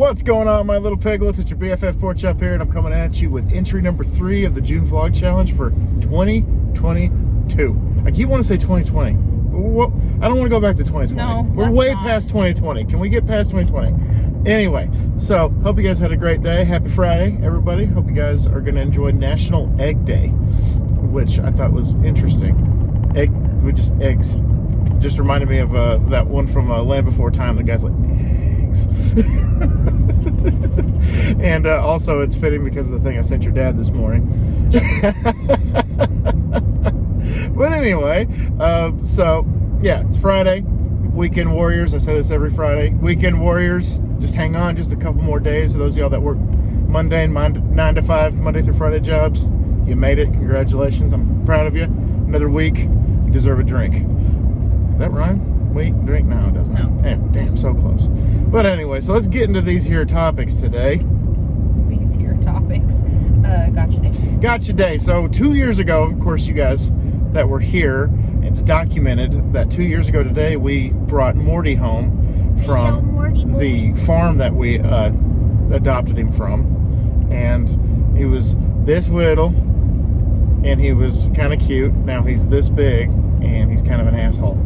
What's going on, my little piglets? It's your BFF Pork Chop here, and I'm coming at you with entry number 3 of the June Vlog Challenge for 2022. I keep wanting to say 2020. I don't want to go back to 2020. No, we're way past 2020. Can we get past 2020? Anyway, so hope you guys had a great day. Happy Friday, everybody. Hope you guys are going to enjoy National Egg Day, which I thought was interesting. Eggs. Just reminded me of that one from Land Before Time. The guy's like, eggs. And also it's fitting because of the thing I sent your dad this morning. But anyway, so yeah, it's Friday. Weekend warriors. I say this every Friday. Weekend warriors, just hang on just a couple more days. For those of y'all that work mundane 9 to 5, Monday through Friday jobs, you made it. Congratulations. I'm proud of you. Another week. You deserve a drink. Does that rhyme? Wait, drink? No, it doesn't. No. Damn, so close. But anyway, so let's get into these here topics today. These here topics. Gotcha day. Gotcha day. So 2 years ago, of course, you guys that were here, it's documented that 2 years ago today, we brought Morty home from the farm that we adopted him from. And he was this little, and he was kind of cute. Now he's this big, and he's kind of an asshole.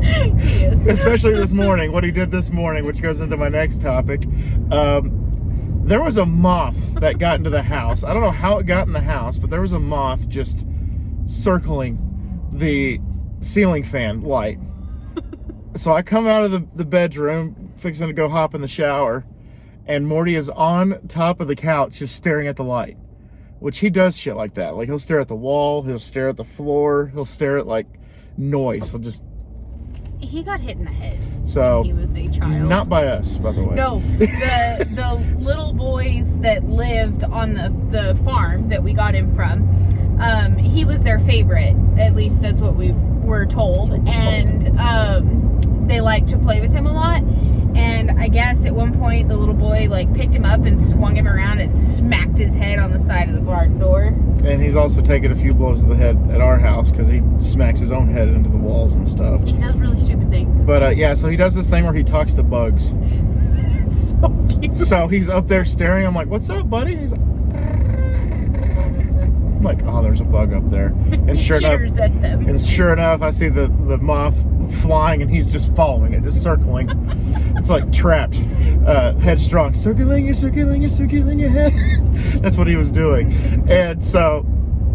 He is. Especially this morning, what he did this morning, which goes into my next topic. There was a moth that got into the house. I don't know how it got in the house, but there was a moth just circling the ceiling fan light. So I come out of the bedroom, fixing to go hop in the shower, and Morty is on top of the couch just staring at the light. Which he does shit like that. Like, he'll stare at the wall, he'll stare at the floor, he'll stare at, like, noise. He'll just... He got hit in the head. So, he was a child. Not by us, by the way. No, the little boys that lived on the farm that we got him from, he was their favorite. At least that's what we were told. And they liked to play with him a lot. And I guess at one point the little boy like picked him up and swung him around and smacked his head on the side of the barn door. And he's also taken a few blows to the head at our house because he smacks his own head into the walls and stuff. He does really stupid things. But yeah, so he does this thing where he talks to bugs. It's so cute. So he's up there staring. I'm like, "What's up, buddy?" And he's like, I'm like, "Oh, there's a bug up there." And sure enough, I see the moth flying, and he's just following it, just circling. It's like trapped, headstrong, circling your head. That's what he was doing. And so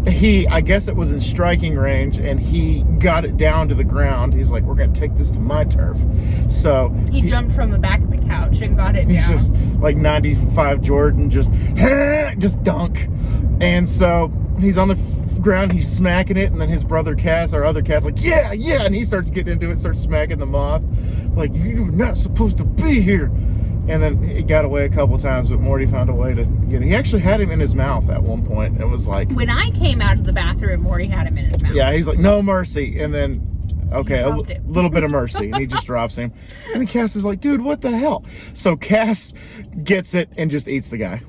I guess it was in striking range, and he got it down to the ground. He's like, "We're gonna take this to my turf." So he jumped from the back of the couch and got it down. He's just like 95 Jordan, just dunk. And so he's on the ground, he's smacking it, and then his brother Cass, our other Cass, like, yeah, and he starts getting into it, starts smacking the moth, like, "You're not supposed to be here." And then he got away a couple times, but Morty found a way to get him. He actually had him in his mouth at one point. It was like, when I came out of the bathroom, Morty had him in his mouth. Yeah, he's like, "No mercy," and then okay, a little bit of mercy, and he just drops him. And then Cass is like, "Dude, what the hell?" So Cass gets it and just eats the guy.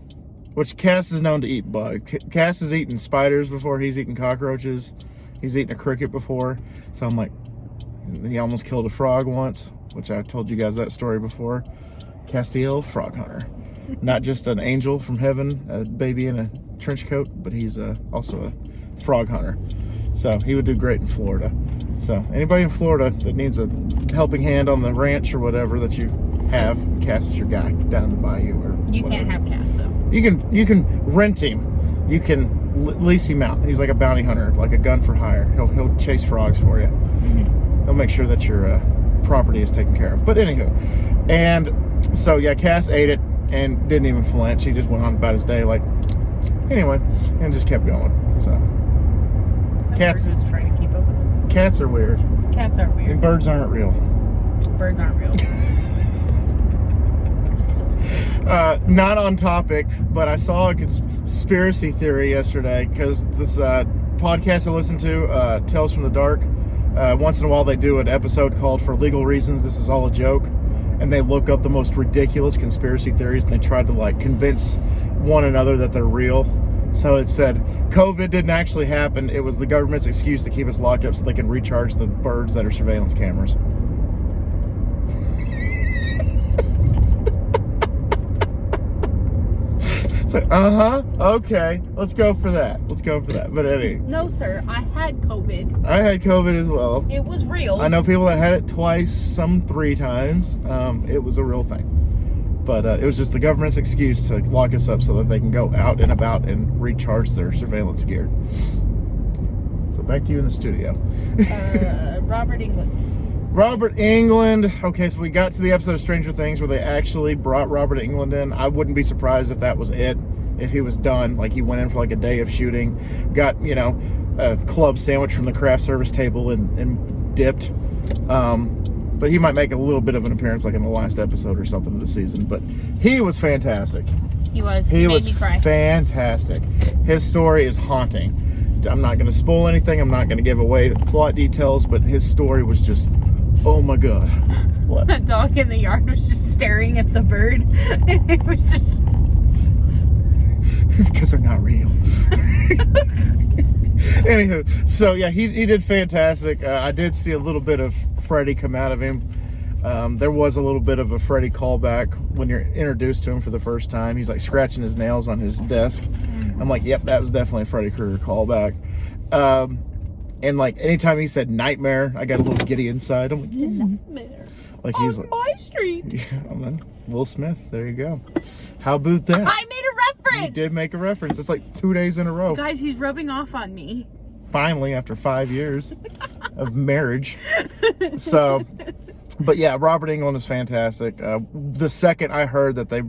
Which Cass is known to eat bugs. Cass has eaten spiders before. He's eaten cockroaches. He's eaten a cricket before. So I'm like, he almost killed a frog once, which I told you guys that story before. Castiel, frog hunter. Not just an angel from heaven, a baby in a trench coat, but he's also a frog hunter. So he would do great in Florida. So anybody in Florida that needs a helping hand on the ranch or whatever that you have, Cass is your guy down in the bayou or You whatever. can't have Cass though. You can rent him. You can lease him out. He's like a bounty hunter, like a gun for hire. He'll chase frogs for you. Mm-hmm. He'll make sure that your property is taken care of. But anywho, and so yeah, Cass ate it and didn't even flinch. He just went on about his day, like, anyway, and just kept going. So cats was trying to keep up with us. Cats are weird. Cats are weird. And birds aren't real. Birds aren't real. Not on topic, but I saw a conspiracy theory yesterday because this podcast I listen to, Tales from the Dark, once in a while they do an episode called "For Legal Reasons, This Is All a Joke," and they look up the most ridiculous conspiracy theories and they tried to like convince one another that they're real. So it said COVID didn't actually happen. It was the government's excuse to keep us locked up so they can recharge the birds that are surveillance cameras. It's like, okay, let's go for that. But anyway. No, sir, I had COVID. I had COVID as well. It was real. I know people that had it twice, some 3 times. It was a real thing. But it was just the government's excuse to lock us up so that they can go out and about and recharge their surveillance gear. So back to you in the studio. Robert Englund. Robert Englund. Okay, so we got to the episode of Stranger Things where they actually brought Robert Englund in. I wouldn't be surprised if that was it. If he was done, like he went in for like a day of shooting, got, a club sandwich from the craft service table and dipped. But he might make a little bit of an appearance like in the last episode or something of the season. But he was fantastic. He was. He made me cry. Fantastic. His story is haunting. I'm not going to spoil anything. I'm not going to give away the plot details, but his story was just, oh my God. What? The dog in the yard was just staring at the bird. And it was just... Because they're not real. Anywho, so yeah, he did fantastic. I did see a little bit of Freddy come out of him. There was a little bit of a Freddy callback when you're introduced to him for the first time. He's like scratching his nails on his desk. I'm like, yep, that was definitely a Freddy Krueger callback. And like anytime he said nightmare, I got a little giddy inside. I'm like, it's a nightmare. Like he's like, my street. Yeah, and then Will Smith. There you go. How about that? I made a reference. You did make a reference. It's like 2 days in a row. Guys, he's rubbing off on me. Finally, after 5 years of marriage. So, but yeah, Robert Englund is fantastic. The second I heard that they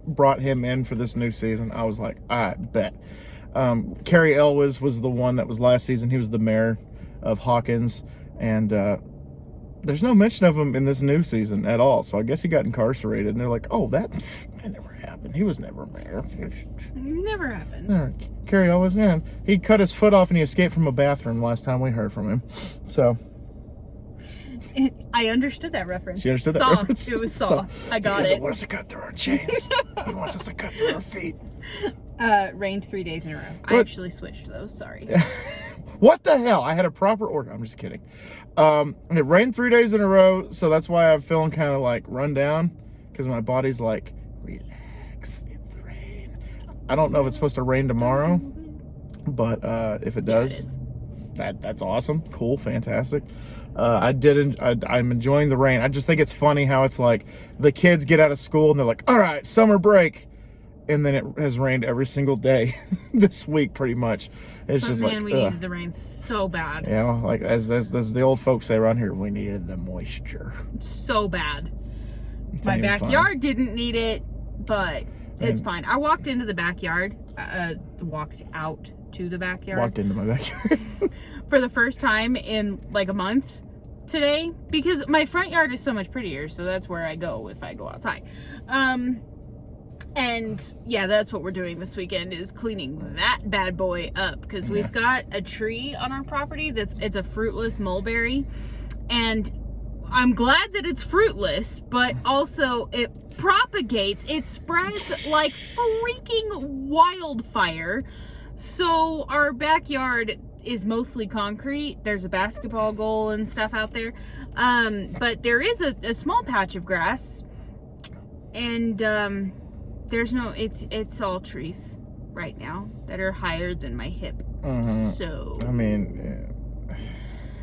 brought him in for this new season, I was like, I bet. Carrie Elwes was the one that was last season. He was the mayor of Hawkins, and there's no mention of him in this new season at all. So I guess he got incarcerated, and they're like, oh, that never happened. He was never mayor. Never happened. Carrie Elwes, yeah. He cut his foot off and he escaped from a bathroom last time we heard from him. So I understood that reference. She understood that reference? It was Saw. I got it. He doesn't want us to cut through our chains. He wants us to cut through our feet. Rained 3 days in a row. What? I actually switched those. Sorry. What the hell? I had a proper order. I'm just kidding. It rained 3 days in a row, so that's why I'm feeling kind of like run down, because my body's like, relax, it's rain. I don't know if it's supposed to rain tomorrow, but if it does, that's awesome, cool, fantastic. I'm enjoying the rain. I just think it's funny how it's like the kids get out of school and they're like, all right, summer break. And then it has rained every single day this week, pretty much. It's just man, like, we needed the rain so bad. Yeah, like as the old folks say around here, we needed the moisture. So bad. It's My backyard didn't need it, but it's fine. I walked into the backyard, walked out to the backyard. Walked into my backyard. For the first time in like a month today, because my front yard is so much prettier, so that's where I go if I go outside. And yeah, that's what we're doing this weekend, is cleaning that bad boy up, because we've got a tree on our property it's a fruitless mulberry, and I'm glad that it's fruitless, but also it propagates, it spreads like freaking wildfire. So our backyard is mostly concrete. There's a basketball goal and stuff out there, but there is a small patch of grass, and there's no, it's all trees right now that are higher than my hip. So I mean,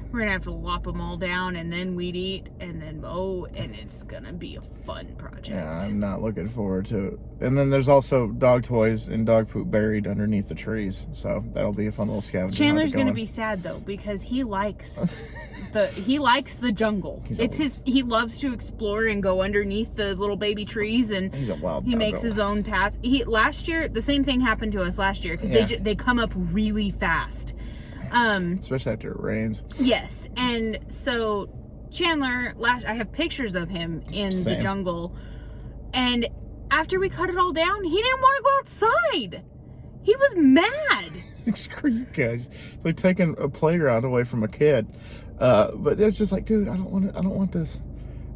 we're gonna have to lop them all down and then weed eat and then mow, and it's gonna be a fun project. Yeah, I'm not looking forward to it. And then there's also dog toys and dog poop buried underneath the trees, so that'll be a fun little scavenger. Chandler's gonna be sad though, because he likes the jungle. He loves to explore and go underneath the little baby trees, and he's a wild he makes his own paths. Last year, the same thing happened to us last year, because they come up really fast. Especially after it rains. Yes, and so Chandler, I have pictures of him in the jungle, and after we cut it all down, he didn't want to go outside. He was mad. Screw you guys. It's like taking a playground away from a kid. But it's just like, dude, I don't want this.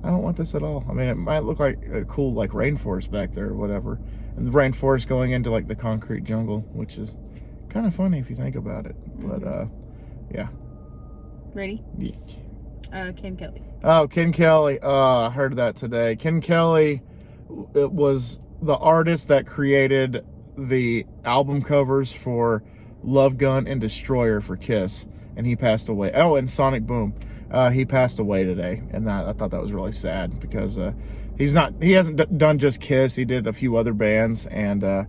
I don't want this at all. I mean, it might look like a cool like rainforest back there or whatever, and the rainforest going into like the concrete jungle, which is kind of funny if you think about it. But yeah. Ready? Yes. Ken Kelly. Oh, Ken Kelly. I heard that today. Ken Kelly, it was the artist that created the album covers for Love Gun and Destroyer for Kiss, and he passed away. Oh, and Sonic Boom. He passed away today, and I thought that was really sad because he hasn't done just Kiss. He did a few other bands, and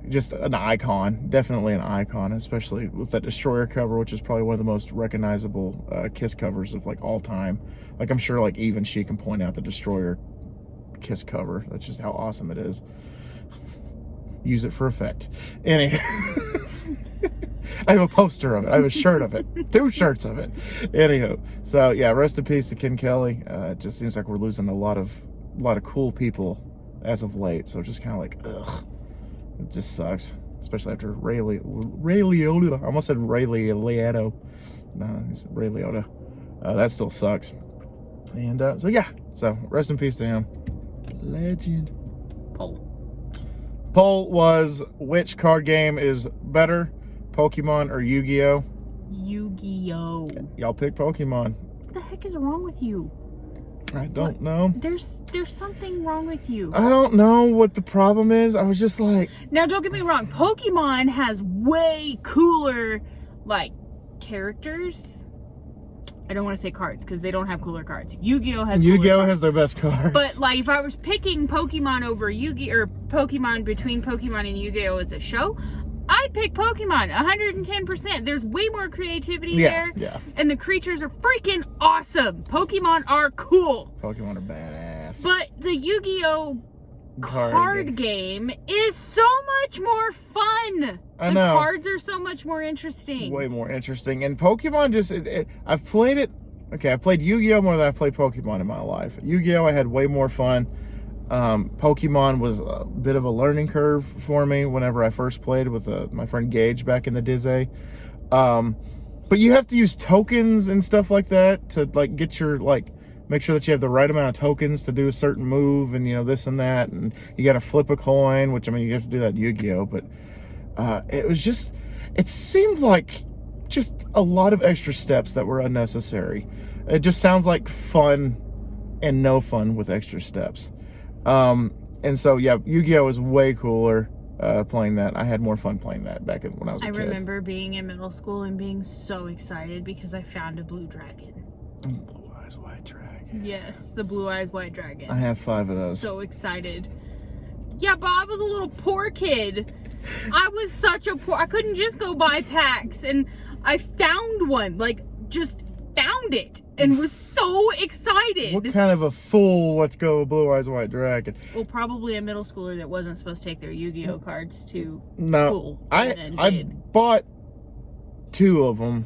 just an icon, definitely an icon, especially with that Destroyer cover, which is probably one of the most recognizable Kiss covers of like all time. Like I'm sure like even she can point out the Destroyer Kiss cover. That's just how awesome it is. Use it for effect. Anyway, I have a poster of it. I have a shirt of it. 2 shirts of it. Anywho, so yeah, rest in peace to Ken Kelly. It just seems like we're losing a lot of cool people as of late. So just kind of like, ugh. It just sucks, especially after Ray Liotta. I almost said Ray Liotta. No, it's Ray Liotta. That still sucks. And so yeah, so rest in peace to him. Legend. Poll was, which card game is better, Pokemon or Yu-Gi-Oh? Yu-Gi-Oh. Y'all pick Pokemon. What the heck is wrong with you? I don't know. There's something wrong with you. I don't know what the problem is. I was just like... Now, don't get me wrong. Pokemon has way cooler, like, characters. I don't want to say cards, because they don't have cooler cards. Yu-Gi-Oh has Yu-Gi-Oh has their best cards. But, like, if I was picking Pokemon over Yu-Gi-Oh, or Pokemon between Pokemon and Yu-Gi-Oh as a show, I'd pick Pokemon 110%. There's way more creativity there. Yeah. And the creatures are freaking awesome. Pokemon are cool. Pokemon are badass. But the Yu-Gi-Oh card game is so much more fun. I know. The cards are so much more interesting. Way more interesting. And Pokemon just, I've played it. Okay, I played Yu-Gi-Oh more than I played Pokemon in my life. Yu-Gi-Oh I had way more fun. Pokemon was a bit of a learning curve for me whenever I first played with my friend Gage back in the Disney. But you have to use tokens and stuff like that to like get your make sure that you have the right amount of tokens to do a certain move, and this and that, and you got to flip a coin, which I mean you have to do that in Yu-Gi-Oh, but it seemed like just a lot of extra steps that were unnecessary. It just sounds like fun and no fun with extra steps. And so yeah, Yu-Gi-Oh is way cooler playing that. I had more fun playing that back when I was a kid. I remember being in middle school and being so excited because I found a blue dragon. Blue Eyes White Dragon. Yes, the Blue Eyes White Dragon. I have 5 of those. So excited. Yeah, but I was a little poor kid. I was such a poor... I couldn't just go buy packs, and I found one. Like, just found it and was so excited. What kind of a fool, let's go Blue Eyes White Dragon? Well, probably a middle schooler that wasn't supposed to take their Yu-Gi-Oh cards to school. I bought 2 of them.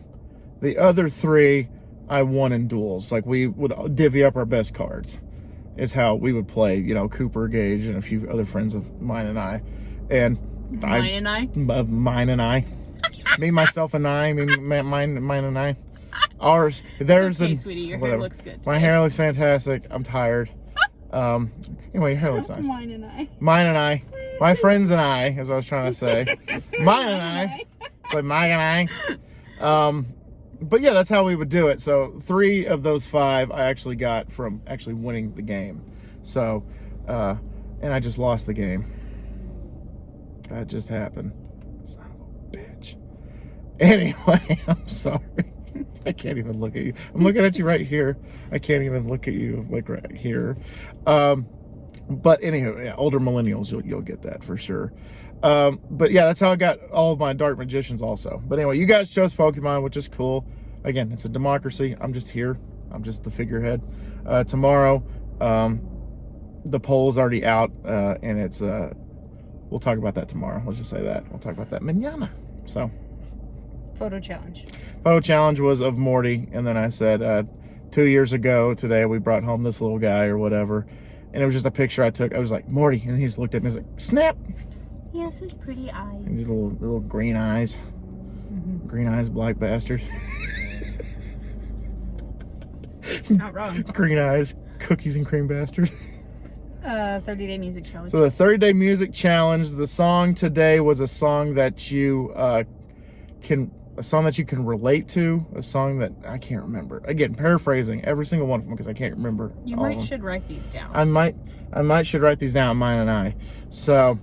The other 3 I won in duels. Like, we would divvy up our best cards. Is how we would play, Cooper, Gage, and a few other friends of mine and I. And mine and I. Me, myself, and I. Mine and I. Ours. Theirs. Okay, and sweetie, your whatever. hair looks good. My hair looks fantastic. I'm tired. Anyway, your hair looks nice. Mine and I. Mine and I. My friends and I, is what I was trying to say. Mine and I. So mine and I. But yeah, that's how we would do it. So 3 of those 5 I actually got from actually winning the game. So, and I just lost the game. That just happened. Son of a bitch. Anyway, I'm sorry. I can't even look at you. I'm looking at you right here. I can't even look at you like right here. But anywho, yeah, older millennials, you'll get that for sure. But yeah, that's how I got all of my Dark Magicians also. But anyway, you guys chose Pokemon, which is cool. Again, it's a democracy. I'm just here. I'm just the figurehead. Tomorrow, the poll's already out, and it's, we'll talk about that tomorrow. Let's just say that. We'll talk about that mañana. So. Photo challenge. Photo challenge was of Morty, and then I said, 2 years ago today, we brought home this little guy or whatever, and it was just a picture I took. I was like, Morty, and he just looked at me and was like, snap. He has his pretty eyes. These little green eyes. Mm-hmm. Green eyes, black bastard. Not wrong. Green eyes, cookies and cream bastard. 30-day music challenge. So the 30-day music challenge, the song today was a song that you can relate to, a song that I can't remember. Again, paraphrasing every single one of them because I can't remember. Should write these down. I might should write these down, mine and I. So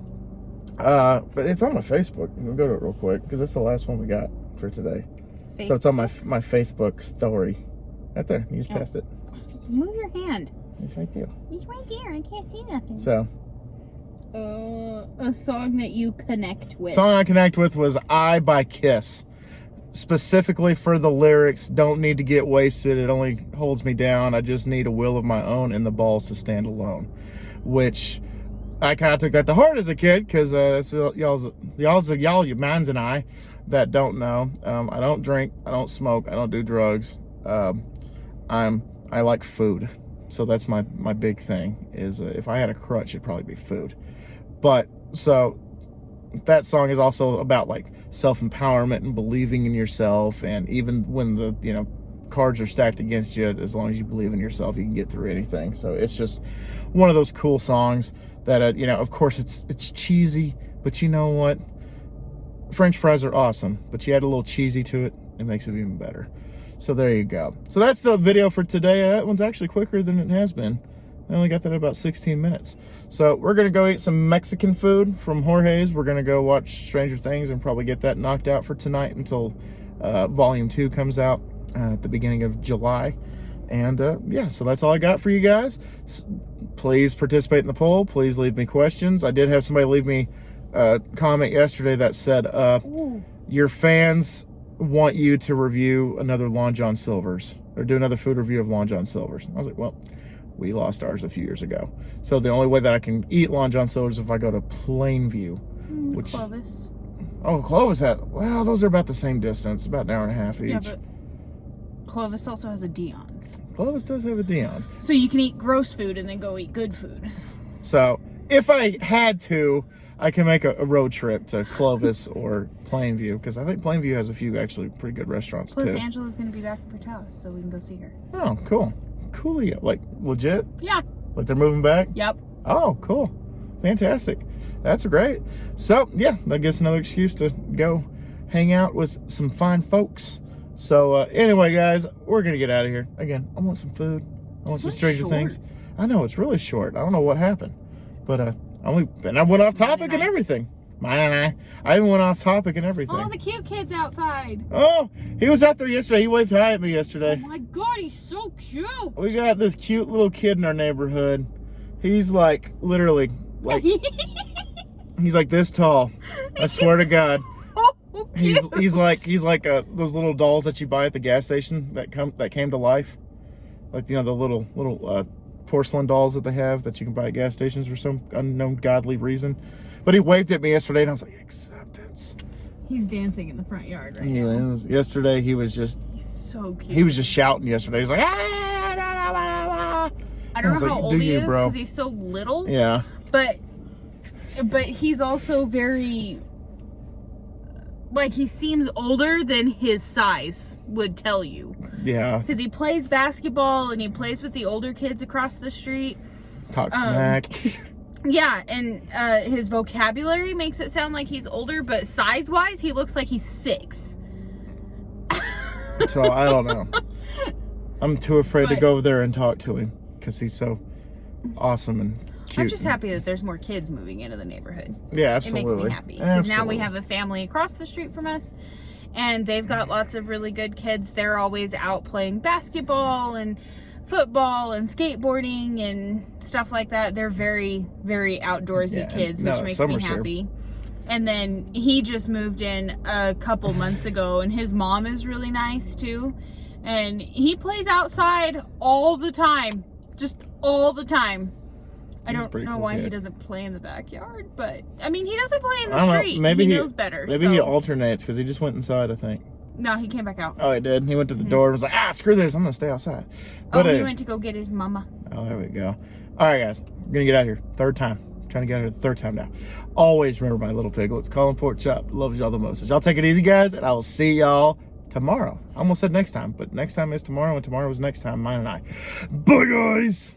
But it's on my Facebook. We'll go to it real quick because that's the last one we got for today. Facebook? So it's on my Facebook story. Right there. You just passed it. Move your hand. It's right there. It's right there. I can't see nothing. So. A song that you connect with. Song I connect with was I by Kiss. Specifically for the lyrics, don't need to get wasted. It only holds me down. I just need a will of my own and the balls to stand alone. Which I kind of took that to heart as a kid because y'all, you mans and I that don't know. I don't drink. I don't smoke. I don't do drugs. I like food. So that's my big thing is if I had a crutch, it'd probably be food. But so that song is also about like self-empowerment and believing in yourself, and even when the cards are stacked against you, as long as you believe in yourself, you can get through anything. So it's just one of those cool songs that of course it's cheesy, but you know what, French fries are awesome, but you add a little cheesy to it, it makes it even better. So there you go. So that's the video for today. That one's actually quicker than it has been. I only got that in about 16 minutes. So we're going to go eat some Mexican food from Jorge's. We're going to go watch Stranger Things and probably get that knocked out for tonight until Volume 2 comes out at the beginning of July. And yeah, so that's all I got for you guys. Please participate in the poll. Please leave me questions. I did have somebody leave me a comment yesterday that said, your fans want you to review another Long John Silver's or do another food review of Long John Silver's. I was like, well, we lost ours a few years ago. So the only way that I can eat Long John Silver's is if I go to Plainview. Which, Clovis. Oh, Clovis well, those are about the same distance, about an hour and a half each. Yeah, but Clovis also has a Dion's. Clovis does have a Dion's. So you can eat gross food and then go eat good food. So if I had to, I can make a road trip to Clovis or Plainview, because I think Plainview has a few actually pretty good restaurants Plus, too. Angela's going to be back in Portales, so we can go see her. Oh, cool. Coolio. Like, legit? Yeah. Like they're moving back? Yep. Oh, cool. Fantastic. That's great. So, yeah, that gives another excuse to go hang out with some fine folks. So, anyway, guys, we're going to get out of here. Again, I want some food. I want some Stranger Things. I know, it's really short. I don't know what happened. But, I went off topic and everything. I even went off topic and everything. Oh, the cute kid's outside. Oh, he was out there yesterday. He waved hi at me yesterday. Oh my God, he's so cute. We got this cute little kid in our neighborhood. He's like, literally, like, he's like this tall. I swear to God. He's like those little dolls that you buy at the gas station that came to life. Like, the little porcelain dolls that they have that you can buy at gas stations for some unknown godly reason. But he waved at me yesterday, and I was like, acceptance. He's dancing in the front yard right now. Yesterday, he's so cute. He was just shouting yesterday. He's like, I don't know how old he is because he's so little. Yeah. But he's also very, like, he seems older than his size would tell you. Yeah. Because he plays basketball and he plays with the older kids across the street. Talk smack. Yeah, and his vocabulary makes it sound like he's older, but size-wise, he looks like he's 6. So, I don't know. I'm too afraid to go over there and talk to him because he's so awesome and cute. I'm just happy that there's more kids moving into the neighborhood. Yeah, absolutely. It makes me happy. Because now we have a family across the street from us, and they've got lots of really good kids. They're always out playing basketball and football and skateboarding and stuff like that. They're very, very outdoorsy kids, which makes me happy. And then he just moved in a couple months ago, and his mom is really nice too. And he plays outside all the time, just all the time. I don't know why he doesn't play in the backyard, but I mean, he doesn't play in the street. Maybe he knows better. Maybe he alternates because he just went inside, I think. No, he came back out. Oh, he did? He went to the door and was like, screw this, I'm going to stay outside. But, he went to go get his mama. Oh, there we go. All right, guys. We're going to get out of here. Third time. I'm trying to get out of here the third time now. Always remember my little piglets. Colin Pork Chop loves y'all the most. Y'all take it easy, guys, and I will see y'all tomorrow. I almost said next time, but next time is tomorrow, and tomorrow is next time, mine and I. Bye, guys!